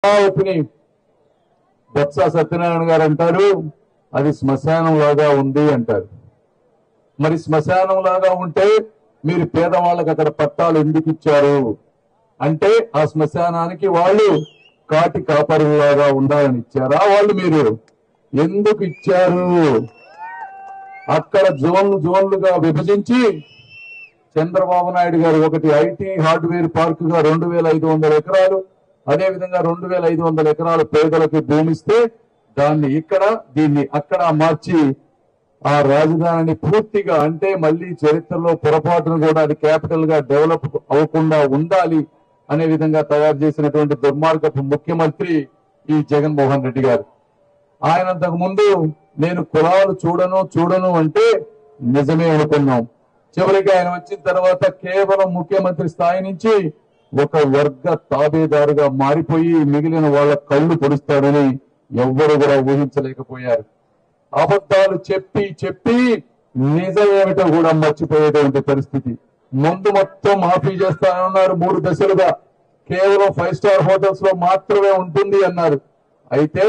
Opinion Botsa Satyanarayana గారు అంటారు అది శ్మశానం లాగా ఉంది అంటారు. మరి శ్మశానం లాగా ఉంటే మీరు పేదవాళ్ళకి అక్కడ పట్టాలు ఎందుకు ఇచ్చారు అంటే ఆ శ్మశానానికి వాళ్ళు కాటి కాపరులాగా ఉండాలని ఇచ్చారా? వాళ్ళు మీరు ఎందుకు ఇచ్చారు? అక్కడ జోన్లుగా విభజించి చంద్రబాబు నాయుడు గారు ఒకటి ఐటీ హార్డ్వేర్ పార్క్ గా 2500 ఎకరాలు, అదేవిధంగా 2500 ఎకరాలు పేదలకు భూమిస్తే దాన్ని ఇక్కడ దీన్ని అక్కడ మార్చి ఆ రాజధానిని పూర్తిగా అంటే మళ్ళీ చరిత్రలో పొరపాటును కూడా అది క్యాపిటల్ గా డెవలప్ అవ్వకుండా ఉండాలి అనే విధంగా తయారు చేసినటువంటి దుర్మార్గపు ముఖ్యమంత్రి ఈ జగన్మోహన్ రెడ్డి గారు. ఆయనంతకు ముందు నేను కులాలు చూడను అంటే నిజమే అనుకున్నాం. చివరికి ఆయన వచ్చిన తర్వాత కేవలం ముఖ్యమంత్రి స్థాయి నుంచి ఒక వర్గ తాబేదారుగా మారిపోయి మిగిలిన వాళ్ళ కళ్ళు పొడుస్తాడని ఎవ్వరు కూడా ఊహించలేకపోయారు. అబద్ధాలు చెప్పి నిజమేమిటో కూడా మర్చిపోయేటువంటి పరిస్థితి. ముందు మొత్తం మాఫీ చేస్తానన్నారు 3 దశలుగా, కేవలం 5 స్టార్ హోటల్స్ లో మాత్రమే ఉంటుంది అన్నారు. అయితే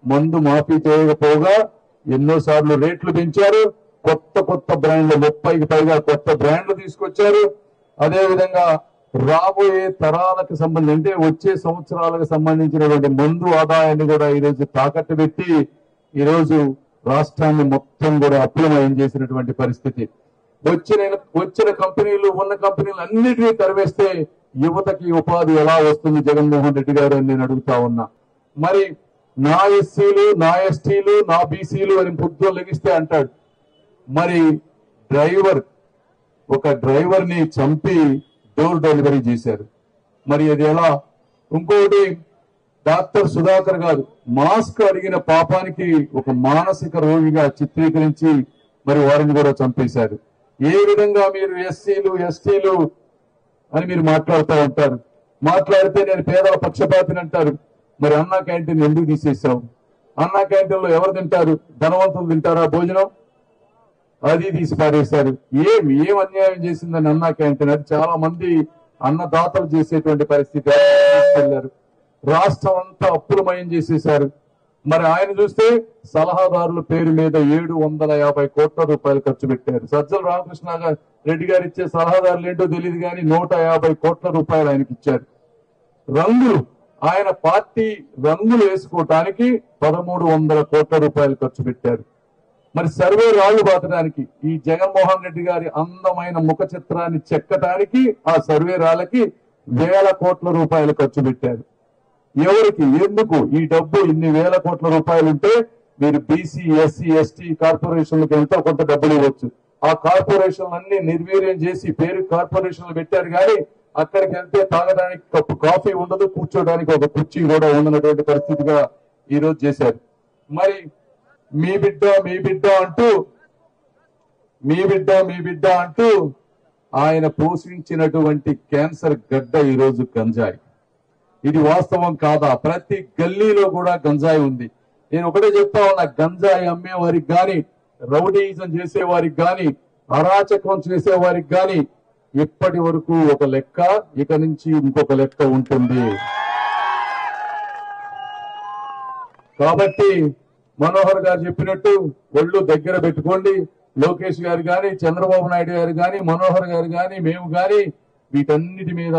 మందు మాఫీ చేయకపోగా ఎన్నోసార్లు రేట్లు పెంచారు. కొత్త బ్రాండ్లు 30కి పైగా కొత్త బ్రాండ్లు తీసుకొచ్చారు. అదేవిధంగా రాబోయే తరాలకు సంబంధించి అంటే వచ్చే సంవత్సరాలకు సంబంధించినటువంటి మందు ఆదాయాన్ని కూడా ఈరోజు తాకట్టు పెట్టి ఈరోజు రాష్ట్రాన్ని మొత్తం కూడా అప్పులమయం చేసినటువంటి పరిస్థితి. వచ్చిన కంపెనీలు ఉన్న కంపెనీలు అన్నిటినీ తరివేస్తే యువతకి ఉపాధి ఎలా వస్తుంది జగన్మోహన్ రెడ్డి గారు అని నేను అడుగుతా ఉన్నా. మరి నా ఎస్సీలు, నా ఎస్టీలు, నా బీసీలు అని పొద్దున లెగిస్తే అంటాడు. మరి ఒక డ్రైవర్ ని చంపి డోర్ డెలివరీ చేశారు. మరి అది ఎలా? ఇంకోటి డాక్టర్ సుధాకర్ గారు మాస్క్ అడిగిన పాపానికి ఒక మానసిక రోగిగా చిత్రీకరించి మరి వారిని కూడా చంపేశారు. ఏ విధంగా మీరు ఎస్సీలు ఎస్టీలు అని మీరు మాట్లాడుతూ ఉంటారు. మాట్లాడితే నేను పేదల పక్షపాతిని అంటారు. మరి అన్నా క్యాంటీన్ ఎందుకు తీసేసావు? అన్నా క్యాంటీన్ లో ఎవరు తింటారు? ధనవంతులు తింటారా భోజనం? అది తీసి పారేశారు. ఏం అన్యాయం చేసిందని అన్నా క్యాంటీన్ అది చాలా మంది అన్నదాతలు చేసేటువంటి పరిస్థితి తీసుకెళ్లారు. రాష్ట్రం అంతా అప్పులమయం చేసేశారు. మరి ఆయన చూస్తే సలహాదారుల పేరు మీద 750 కోట్ల రూపాయలు ఖర్చు పెట్టారు. సజ్జల రామకృష్ణ రెడ్డి గారు ఇచ్చే సలహాదారులు ఏంటో తెలియదు కానీ 150 కోట్ల రూపాయలు ఆయనకి ఇచ్చారు. ఆయన పార్టీ రంగులు వేసుకోవటానికి 1300 కోట్ల రూపాయలు ఖర్చు పెట్టారు. మరి సర్వే రాళ్లు బాతడానికి ఈ జగన్మోహన్ రెడ్డి గారి అందమైన ముఖ చిత్రాన్ని చెక్కటానికి ఆ సర్వే రాళ్లకి 1000 కోట్ల రూపాయలు ఖర్చు పెట్టారు. ఎవరికి ఎందుకు ఈ డబ్బు? ఇన్ని 1000 కోట్ల రూపాయలు ఉంటే మీరు బీసీ ఎస్సీ ఎస్టీ కార్పొరేషన్లకు ఎంతో కొంత డబ్బులు ఇవ్వచ్చు. ఆ కార్పొరేషన్ అన్ని నిర్వీర్యం చేసి పేరు కార్పొరేషన్లు పెట్టారు కానీ అక్కడికి వెళ్తే తాగడానికి కప్పు కాఫీ ఉండదు, కూర్చోడానికి ఒక కుర్చీ కూడా ఉండనటువంటి పరిస్థితిగా ఈరోజు చేశారు. మరి మీ బిడ్డ అంటూ ఆయన పోషించినటువంటి క్యాన్సర్ గడ్డ ఈరోజు గంజాయి. ఇది వాస్తవం కాదా? ప్రతి గల్లీలో కూడా గంజాయి ఉంది. నేను ఒకటే చెప్తా ఉన్నా, గంజాయి అమ్మేవారికి గాని, రౌడీయిజం చేసేవారికి గాని, అరాచకం చేసేవారికి గాని ఇప్పటి వరకు ఒక లెక్క, ఇక నుంచి ఇంకొక లెక్క ఉంటుంది. కాబట్టి మనోహర్ గారు చెప్పినట్టు ఒళ్ళు దగ్గర పెట్టుకోండి. లోకేష్ గారు గాని, చంద్రబాబు నాయుడు గారు గాని, మనోహర్ గారు గాని, మేము గాని వీటన్నిటి మీద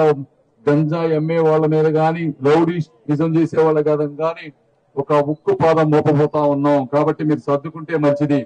గంజాయి అమ్మే వాళ్ళ మీద గాని, రౌడీ నిజం చేసే వాళ్ళ కదా గాని ఒక ఉక్కు పాదం మోపబోతా ఉన్నాం. కాబట్టి మీరు సర్దుకుంటే మంచిది.